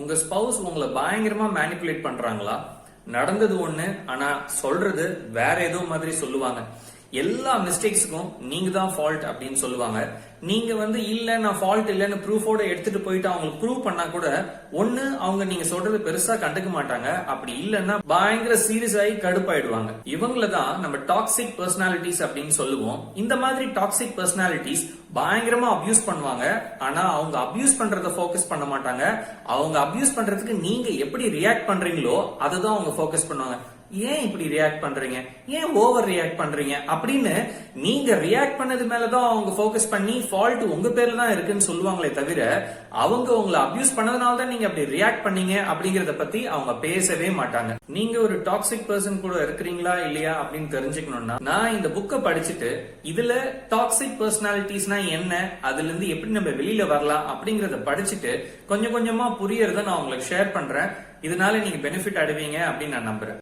உங்க ஸ்பௌஸ் உங்களை பயங்கரமா மேனிபுலேட் பண்றாங்களா? நடந்தது ஒண்ணு, ஆனா சொல்றது வேற ஏதோ மாதிரி சொல்லுவாங்க. எல்லா மிஸ்டேக்ஸுக்கும் நீங்க தான் ஃபால்ட் அப்படின்னு சொல்லுவாங்க. நீங்க இல்ல நான் ஃபால்ட் இல்லன்னு ப்ரூஃபோட எடுத்துட்டு போயிட்டு அவங்களுக்கு ப்ரூவ் பண்ணா கூட ஒண்ணு அவங்க நீங்க சொல்றது பெருசா கண்டுக்க மாட்டாங்க, அப்படி இல்லன்னா பயங்கர சீரியஸ் ஆகி கடுப்பாயிடுவாங்க. இவங்கள தான் நம்ம டாக்ஸிக் பர்சனாலிட்டிஸ் அப்படின்னு சொல்லுவோம். இந்த மாதிரி டாக்ஸிக் பர்சனாலிட்டிஸ் பயங்கரமா அபியூஸ் பண்ணுவாங்க. ஆனா அவங்க அபியூஸ் பண்றத ஃபோக்கஸ் பண்ண மாட்டாங்க. அவங்க அபியூஸ் பண்றதுக்கு நீங்க எப்படி ரியாக்ட் பண்றீங்களோ அதை தான் அவங்க ஃபோக்கஸ் பண்ணுவாங்க. ஏன் இப்படி ரியாக்ட் பண்றீங்க, ஏன் ஓவர் ரியாக்ட் பண்றீங்க அப்படின்னு நீங்க ரியாக்ட் பண்ணது மேலதான் அவங்க ஃபோக்கஸ் பண்ணி ஃபால்ட் உங்க பேர்ல தான் இருக்குன்னு சொல்லுவாங்களே தவிர அவங்க உங்களை அபியூஸ் பண்ணதுனால தான் நீங்க அப்படி ரியாக்ட் பண்ணீங்க அப்படிங்கறத பத்தி அவங்க பேசவே மாட்டாங்க. நீங்க ஒரு டாக்ஸிக் பர்சன் கூட இருக்கிறீங்களா இல்லையா அப்படின்னு தெரிஞ்சுக்கணும்னா நான் இந்த புக்கை படிச்சுட்டு இதுல டாக்ஸிக் பர்சனாலிட்டிஸ்னா என்ன, அதுல இருந்து எப்படி நம்ம வெளியில வரலாம் அப்படிங்கறத படிச்சுட்டு கொஞ்சம் கொஞ்சமா புரியறத நான் உங்களுக்கு ஷேர் பண்றேன். இதனால நீங்க பெனிஃபிட் அடைவீங்க அப்படின்னு நான் நம்புறேன்.